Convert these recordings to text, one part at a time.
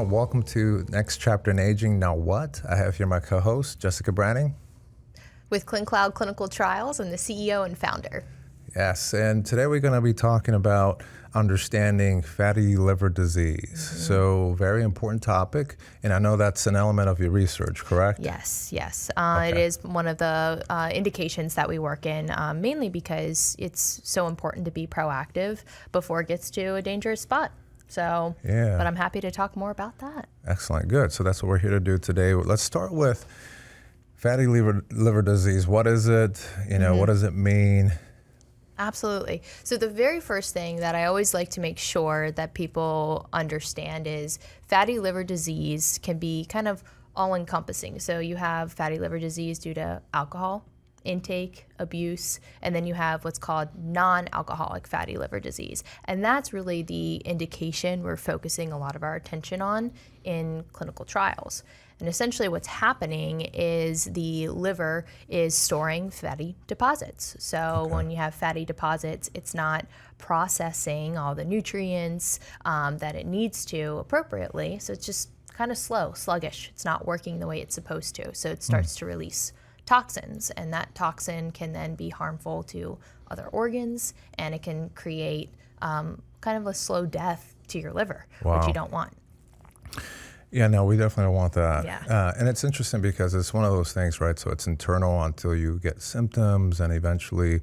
and welcome to Next Chapter in Aging, Now What? I have here my co-host, Jessica Branning. With ClinCloud Clinical Trials, I'm the CEO and founder. Yes, and today we're going to be talking about understanding fatty liver disease. Mm-hmm. So, very important topic, and I know that's an element of your research, correct? Yes. Okay. It is one of the indications that we work in, mainly because it's so important to be proactive before it gets to a dangerous spot. So, Yeah. But I'm happy to talk more about that. Excellent, good. So that's what we're here to do today. Let's start with fatty liver disease. What is it? What does it mean? Absolutely. So the very first thing that I always like to make sure that people understand is fatty liver disease can be kind of all-encompassing. So you have fatty liver disease due to alcohol intake, abuse, and then you have what's called non-alcoholic fatty liver disease. And that's really the indication we're focusing a lot of our attention on in clinical trials. And essentially what's happening is the liver is storing fatty deposits. So when you have fatty deposits, it's not processing all the nutrients that it needs to appropriately. So it's just kind of slow, sluggish. It's not working the way it's supposed to. So it starts to release toxins, and that toxin can then be harmful to other organs, and it can create kind of a slow death to your liver, which you don't want. Yeah, no, we definitely don't want that. Yeah. And it's interesting because it's one of those things, right? So it's internal until you get symptoms and eventually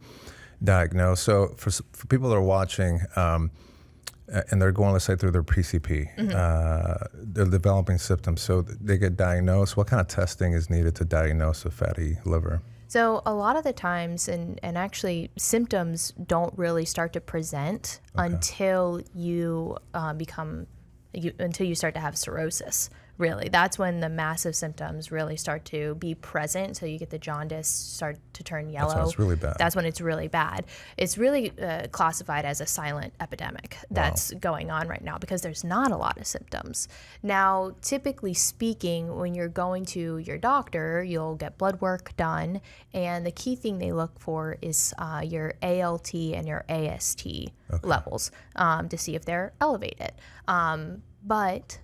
diagnosed. So for people that are watching and they're going, let's say, through their PCP, they're developing symptoms. So they get diagnosed. What kind of testing is needed to diagnose a fatty liver? So a lot of the times, and actually symptoms don't really start to present until you until you start to have cirrhosis. Really, that's when the massive symptoms really start to be present. So you get the jaundice start to turn yellow. That's when it's really bad. That's when it's really bad. It's really classified as a silent epidemic that's going on right now because there's not a lot of symptoms. Now, typically speaking, when you're going to your doctor, you'll get blood work done, and the key thing they look for is your ALT and your AST levels to see if they're elevated. But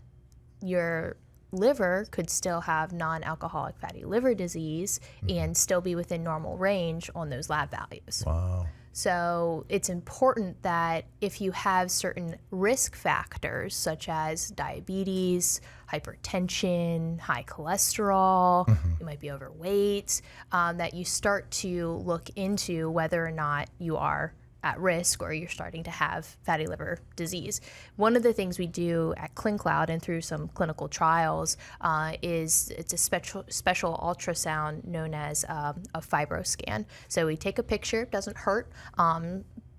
your liver could still have non-alcoholic fatty liver disease and still be within normal range on those lab values. Wow. So it's important that if you have certain risk factors such as diabetes, hypertension, high cholesterol, you might be overweight, that you start to look into whether or not you are at risk or you're starting to have fatty liver disease. One of the things we do at ClinCloud and through some clinical trials is it's a special ultrasound known as a fibroscan. So we take a picture, it doesn't hurt,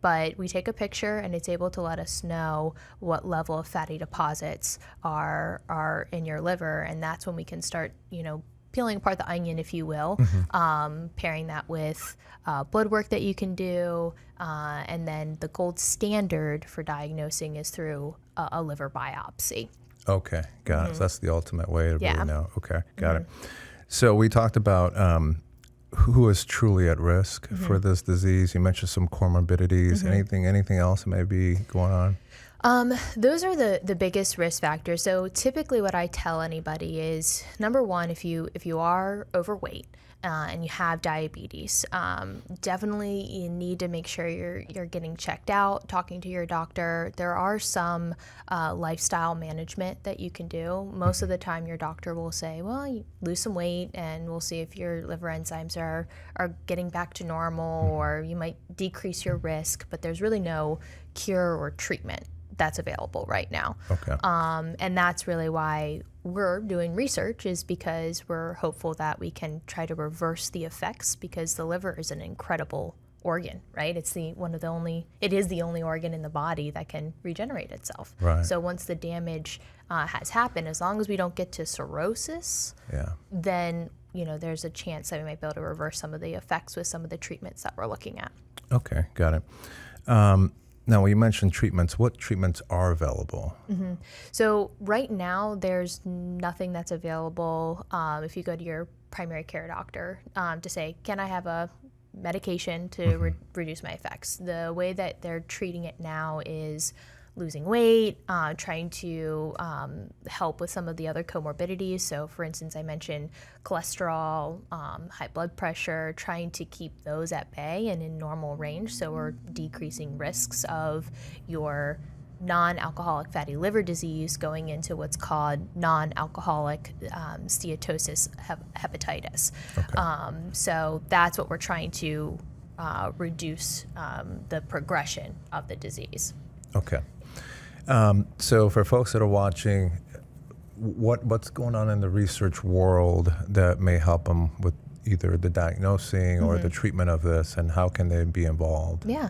but we take a picture and it's able to let us know what level of fatty deposits are in your liver, and that's when we can start, peeling apart the onion, if you will, pairing that with blood work that you can do, and then the gold standard for diagnosing is through a liver biopsy. Okay, got it. So that's the ultimate way to really know. Okay, got it. So we talked about who is truly at risk for this disease. You mentioned some comorbidities. Anything else that may be going on? Those are the biggest risk factors. So typically what I tell anybody is, number one, if you are overweight and you have diabetes, definitely you need to make sure you're getting checked out, talking to your doctor. There are some lifestyle management that you can do. Most of the time your doctor will say, well, you lose some weight and we'll see if your liver enzymes are getting back to normal, or you might decrease your risk, but there's really no cure or treatment that's available right now. Okay. And that's really why we're doing research, is because we're hopeful that we can try to reverse the effects, because the liver is an incredible organ, right? It is the only organ in the body that can regenerate itself. Right. So once the damage has happened, as long as we don't get to cirrhosis, then there's a chance that we might be able to reverse some of the effects with some of the treatments that we're looking at. Okay, got it. Now, when you mentioned treatments, what treatments are available? So right now, there's nothing that's available if you go to your primary care doctor to say, can I have a medication to reduce my effects? The way that they're treating it now is losing weight, trying to help with some of the other comorbidities. So, for instance, I mentioned cholesterol, high blood pressure, trying to keep those at bay and in normal range. So we're decreasing risks of your non-alcoholic fatty liver disease going into what's called non-alcoholic steatosis hepatitis. Okay. So that's what we're trying to reduce the progression of the disease. Okay. So for folks that are watching, what's going on in the research world that may help them with either the diagnosing or the treatment of this, and how can they be involved? Yeah.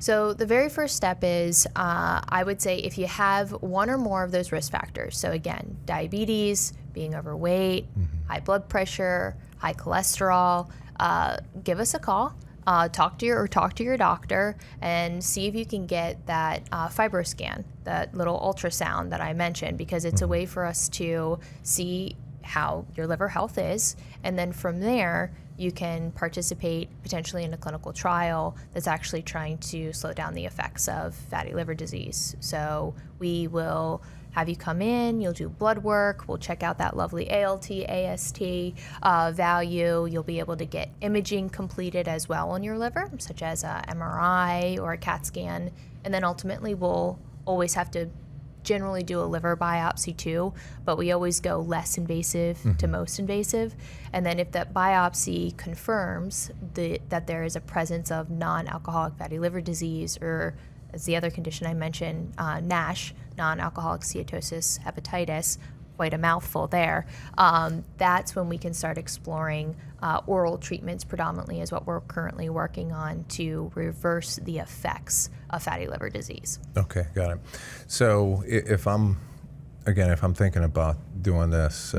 So the very first step is, I would say, if you have one or more of those risk factors, so again, diabetes, being overweight, high blood pressure, high cholesterol, give us a call. Talk to your doctor and see if you can get that FibroScan, that little ultrasound that I mentioned, because it's a way for us to see how your liver health is, and then from there you can participate potentially in a clinical trial that's actually trying to slow down the effects of fatty liver disease. So we will have you come in, you'll do blood work, we'll check out that lovely ALT, AST value. You'll be able to get imaging completed as well on your liver, such as a MRI or a CAT scan, and then ultimately we'll always have to generally do a liver biopsy too, but we always go less invasive to most invasive. And then if that biopsy confirms that there is a presence of non-alcoholic fatty liver disease, or as the other condition I mentioned, NASH, non-alcoholic steatosis hepatitis, quite a mouthful there, that's when we can start exploring oral treatments. Predominantly is what we're currently working on to reverse the effects of fatty liver disease. Okay, got it. So if I'm thinking about doing this,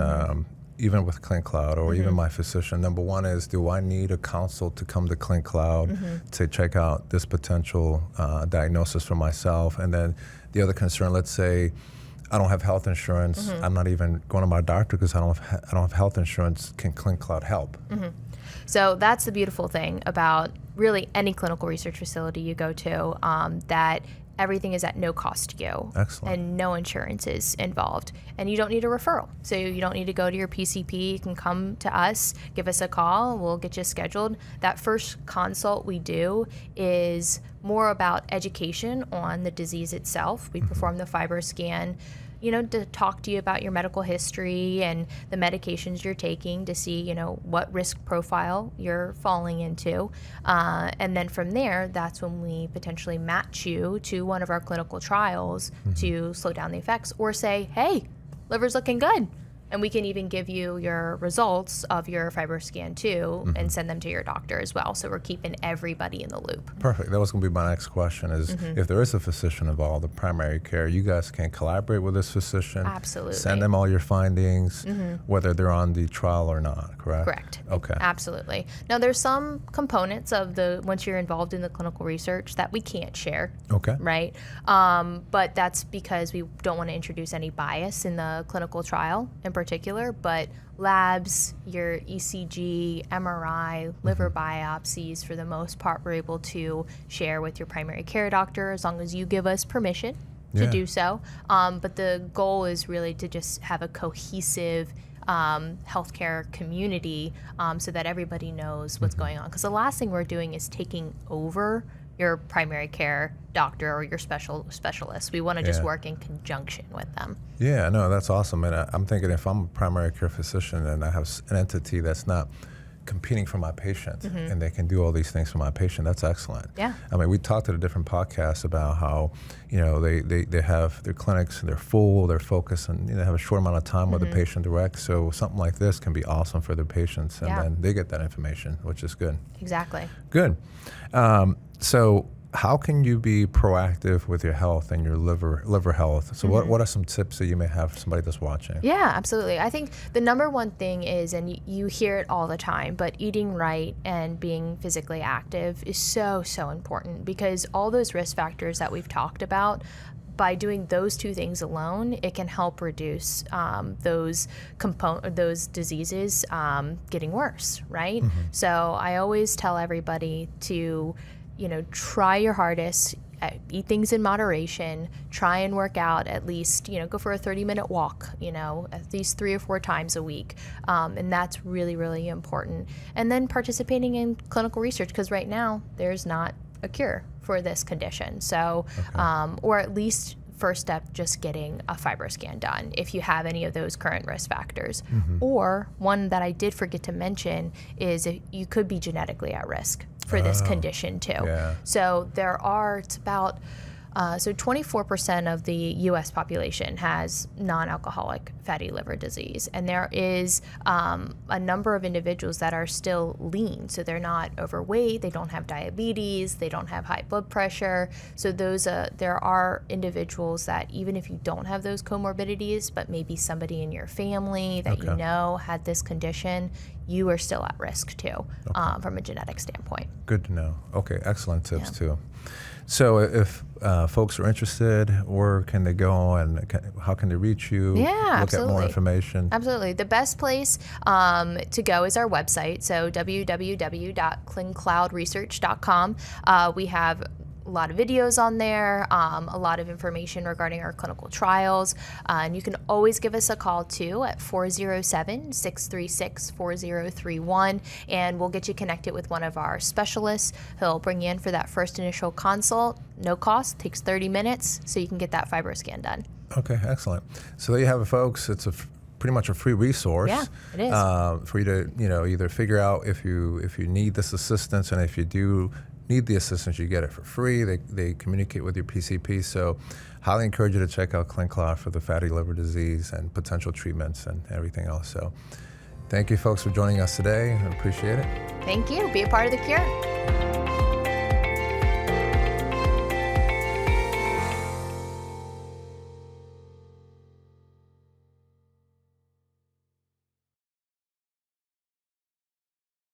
even with ClinCloud or even my physician, number one is, do I need a consult to come to ClinCloud to check out this potential diagnosis for myself? And then the other concern, let's say I don't have health insurance. I'm not even going to my doctor because I don't have health insurance. Can ClinCloud help? So that's the beautiful thing about really any clinical research facility you go to, that everything is at no cost to you. Excellent. And no insurance is involved. And you don't need a referral. So you don't need to go to your PCP. You can come to us, give us a call, we'll get you scheduled. That first consult we do is more about education on the disease itself. We perform the FibroScan, to talk to you about your medical history and the medications you're taking to see, what risk profile you're falling into. And then from there, that's when we potentially match you to one of our clinical trials to slow down the effects, or say, hey, liver's looking good. And we can even give you your results of your FibroScan too and send them to your doctor as well. So we're keeping everybody in the loop. Perfect. That was going to be my next question is, if there is a physician involved, the primary care, you guys can collaborate with this physician. Absolutely. Send them all your findings, whether they're on the trial or not, correct? Correct. Okay. Absolutely. Now, there's some components of once you're involved in the clinical research that we can't share. Okay. Right? But that's because we don't want to introduce any bias in the clinical trial in particular, but labs, your ECG, MRI, liver biopsies, for the most part, we're able to share with your primary care doctor as long as you give us permission to do so. But the goal is really to just have a cohesive healthcare community so that everybody knows what's going on. Because the last thing we're doing is taking over your primary care doctor or your specialist. We want to just work in conjunction with them. Yeah, no, that's awesome. And I'm thinking, if I'm a primary care physician and I have an entity that's not competing for my patient and they can do all these things for my patient, that's excellent. Yeah. I mean, we talked at a different podcast about how, they have their clinics and they're full, they're focused, and they have a short amount of time with the patient direct. So something like this can be awesome for their patients, and then they get that information, which is good. Exactly. Good. So how can you be proactive with your health and your liver health? So what are some tips that you may have for somebody that's watching? Yeah, absolutely. I think the number one thing is, and you hear it all the time, but eating right and being physically active is so, so important, because all those risk factors that we've talked about, by doing those two things alone, it can help reduce those diseases getting worse, right? So I always tell everybody to try your hardest. eat things in moderation, try and work out at least, go for a 30-minute walk, at least 3 or 4 times a week. And that's really, really important. And then participating in clinical research, because right now there's not a cure for this condition. So, or at least first step, just getting a FibroScan done if you have any of those current risk factors. Or one that I did forget to mention is you could be genetically at risk for this condition too. So it's about 24% of the U.S. population has non-alcoholic fatty liver disease, and there is a number of individuals that are still lean, so they're not overweight, they don't have diabetes, they don't have high blood pressure. So there are individuals that even if you don't have those comorbidities, but maybe somebody in your family that you know had this condition, you are still at risk too, from a genetic standpoint. Good to know. Okay, excellent tips too. So if folks are interested, where can they go and how can they reach you? Look at more information. Absolutely. The best place to go is our website. So www.clincloudresearch.com. We have a lot of videos on there, a lot of information regarding our clinical trials. And you can always give us a call too at 407-636-4031, and we'll get you connected with one of our specialists. He'll bring you in for that first initial consult. No cost, takes 30 minutes, so you can get that FibroScan done. Okay, excellent. So there you have it, folks. It's pretty much a free resource. Yeah, it is. For you to either figure out if you need this assistance, and if you do need the assistance, you get it for free. They communicate with your PCP. So highly encourage you to check out ClinCloud for the fatty liver disease and potential treatments and everything else. So thank you, folks, for joining us today. I appreciate it. Thank you. Be a part of the cure.